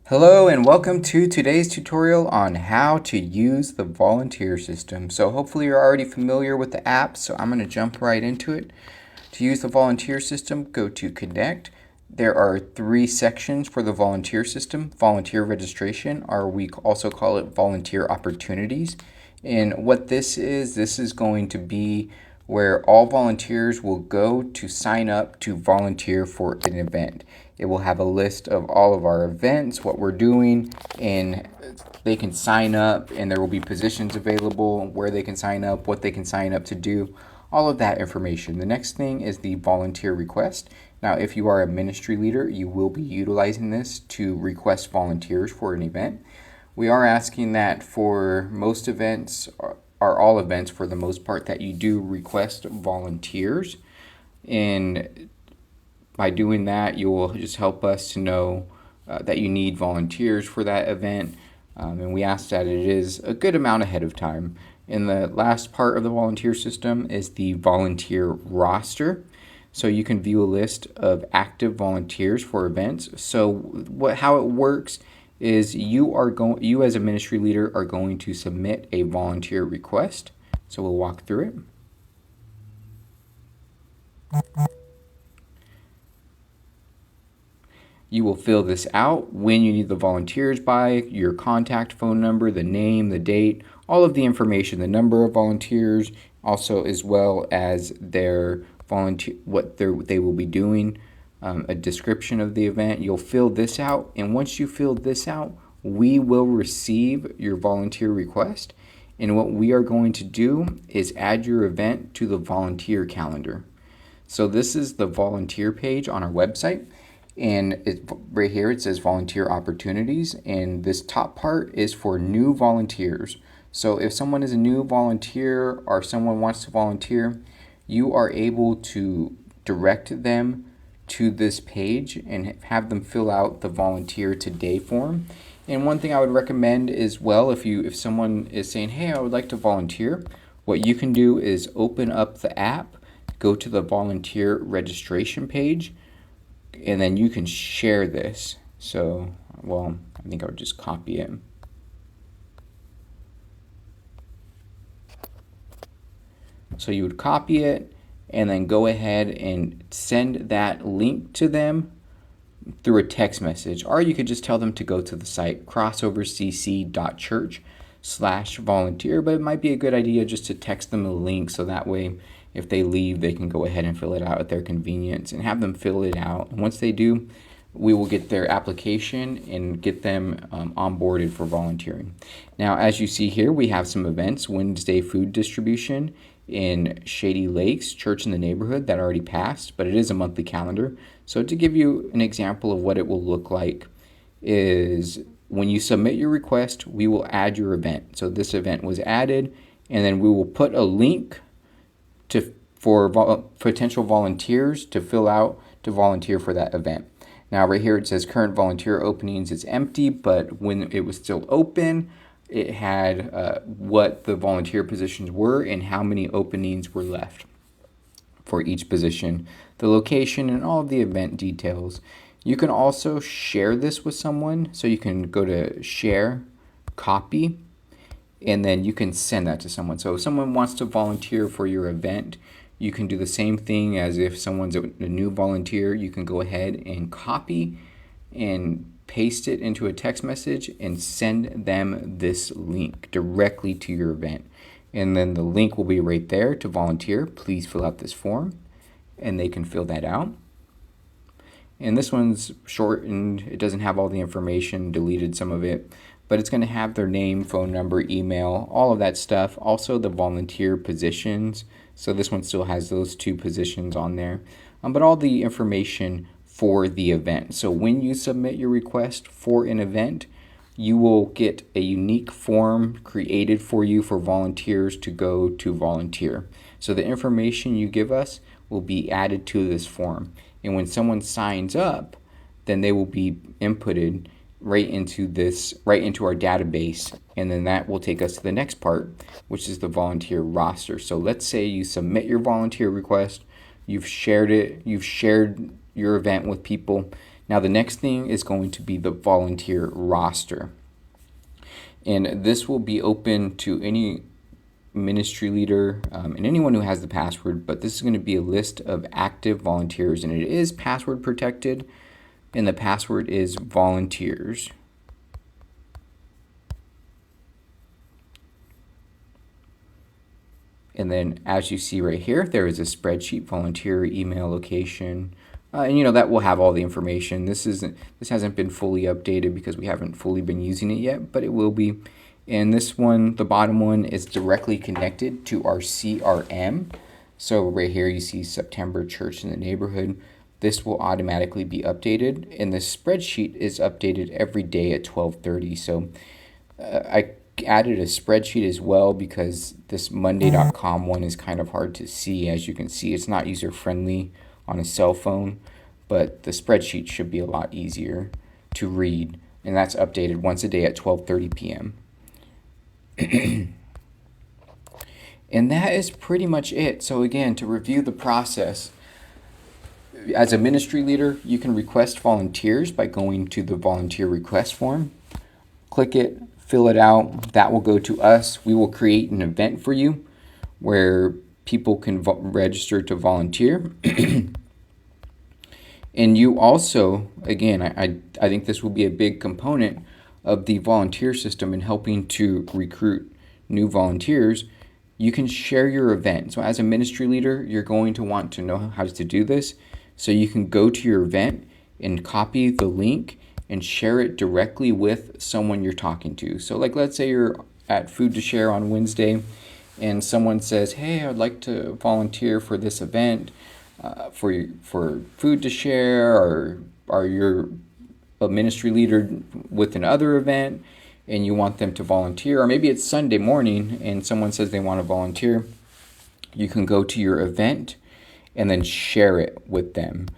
Hello and welcome to today's tutorial on how to use the volunteer system. So hopefully you're already familiar with the app, so I'm going to jump right into it. To use the volunteer system, go to Connect. There are 3 sections for the volunteer system: volunteer registration, or we also call it volunteer opportunities. And what this is going to be where all volunteers will go to sign up to volunteer for an event. It will have a list of all of our events, what we're doing, and they can sign up, and there will be positions available, where they can sign up, what they can sign up to do, all of that information. The next thing is the volunteer request. Now, if you are a ministry leader, you will be utilizing this to request volunteers for an event. We are asking that for most events, are all events for the most part, that you do request volunteers. And by doing that, you will just help us to know that you need volunteers for that event. And we ask that it is a good amount ahead of time. And the last part of the volunteer system is the volunteer roster. So you can view a list of active volunteers for events. So how it works is you as a ministry leader are going to submit a volunteer request. So we'll walk through it. You will fill this out, when you need the volunteers by, your contact phone number, the name, the date, all of the information, the number of volunteers, also as well as their volunteer, they will be doing, a description of the event. You'll fill this out, and once you fill this out, we will receive your volunteer request. And what we are going to do is add your event to the volunteer calendar. So this is the volunteer page on our website. And right here it says volunteer opportunities, and this top part is for new volunteers. So if someone is a new volunteer or someone wants to volunteer, you are able to direct them to this page and have them fill out the volunteer today form. And one thing I would recommend as well, if someone is saying, hey, I would like to volunteer, what you can do is open up the app, go to the volunteer registration page, and then you can share this. So, I think I would just copy it. So you would copy it and then go ahead and send that link to them through a text message. Or you could just tell them to go to the site crossovercc.church/volunteer. But it might be a good idea just to text them a link, so that way if they leave, they can go ahead and fill it out at their convenience, and have them fill it out. And once they do, we will get their application and get them onboarded for volunteering. Now, as you see here, we have some events: Wednesday food distribution in Shady Lakes Church in the Neighborhood, that already passed, but it is a monthly calendar. So to give you an example of what it will look like is, when you submit your request, we will add your event. So this event was added, and then we will put a link for potential volunteers to fill out to volunteer for that event. Now right here it says current volunteer openings is empty, but when it was still open, it had what the volunteer positions were and how many openings were left for each position, the location, and all of the event details. You can also share this with someone, so you can go to share, copy, and then you can send that to someone. So if someone wants to volunteer for your event, you can do the same thing as if someone's a new volunteer. You can go ahead and copy and paste it into a text message and send them this link directly to your event. And then the link will be right there to volunteer. Please fill out this form, and they can fill that out. And this one's shortened. It doesn't have all the information, deleted some of it, but it's going to have their name, phone number, email, all of that stuff. Also the volunteer positions. So this one still has those 2 positions on there, but all the information for the event. So when you submit your request for an event, you will get a unique form created for you for volunteers to go to volunteer. So the information you give us will be added to this form. And when someone signs up, then they will be inputted right into our database, and then that will take us to the next part, which is the volunteer roster. So let's say you submit your volunteer request, you've shared your event with people. Now, the next thing is going to be the volunteer roster. And this will be open to any ministry leader and anyone who has the password, but this is going to be a list of active volunteers, and it is password protected, and the password is volunteers. And then as you see right here, there is a spreadsheet, volunteer, email, location, and that will have all the information. This hasn't been fully updated because we haven't fully been using it yet, but it will be. And this one, the bottom one, is directly connected to our CRM. So right here you see September Church in the Neighborhood. This will automatically be updated, and the spreadsheet is updated every day at 12:30. So I added a spreadsheet as well because this Monday.com one is kind of hard to see. As you can see, it's not user friendly on a cell phone, but the spreadsheet should be a lot easier to read, and that's updated once a day at 12:30 p.m. And that is pretty much it. So again, to review the process, as a ministry leader, you can request volunteers by going to the volunteer request form. Click it, fill it out. That will go to us. We will create an event for you where people can register to volunteer. And you also, again, I think this will be a big component of the volunteer system in helping to recruit new volunteers. You can share your event. So as a ministry leader, you're going to want to know how to do this. So you can go to your event and copy the link and share it directly with someone you're talking to. So like, let's say you're at Food to Share on Wednesday and someone says, hey, I'd like to volunteer for this event for Food to Share, or you're a ministry leader with another event and you want them to volunteer, or maybe it's Sunday morning and someone says they want to volunteer. You can go to your event and then share it with them.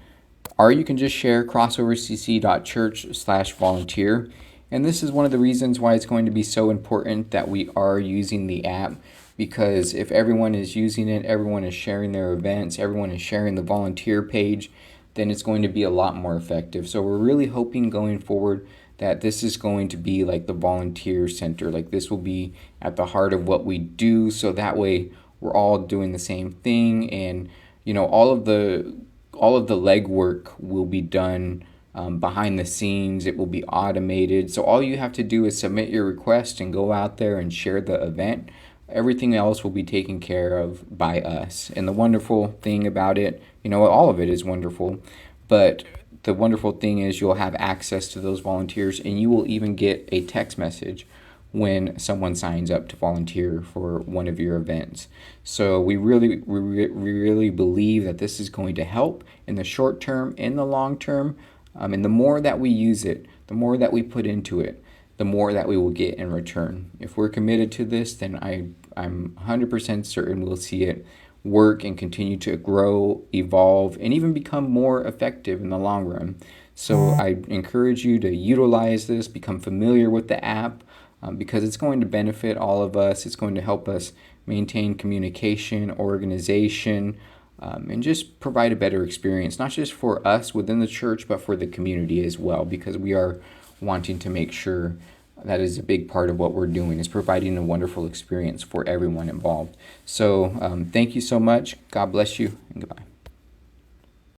Or you can just share crossovercc.church/volunteer. And this is one of the reasons why it's going to be so important that we are using the app, because if everyone is using it, everyone is sharing their events, everyone is sharing the volunteer page, then it's going to be a lot more effective. So we're really hoping going forward that this is going to be like the volunteer center. Like this will be at the heart of what we do. So that way we're all doing the same thing, and all of the legwork will be done behind the scenes. It will be automated. So all you have to do is submit your request and go out there and share the event. Everything else will be taken care of by us. And the wonderful thing about it, all of it is wonderful, but the wonderful thing is you'll have access to those volunteers, and you will even get a text message when someone signs up to volunteer for one of your events. So we really believe that this is going to help in the short term and the long term. And the more that we use it, the more that we put into it, the more that we will get in return. If we're committed to this, then I'm 100% certain we'll see it work and continue to grow, evolve, and even become more effective in the long run. So I encourage you to utilize this, become familiar with the app, because it's going to benefit all of us. It's going to help us maintain communication, organization, and just provide a better experience, not just for us within the church, but for the community as well, because we are wanting to make sure that is a big part of what we're doing, is providing a wonderful experience for everyone involved. So thank you so much. God bless you, and goodbye.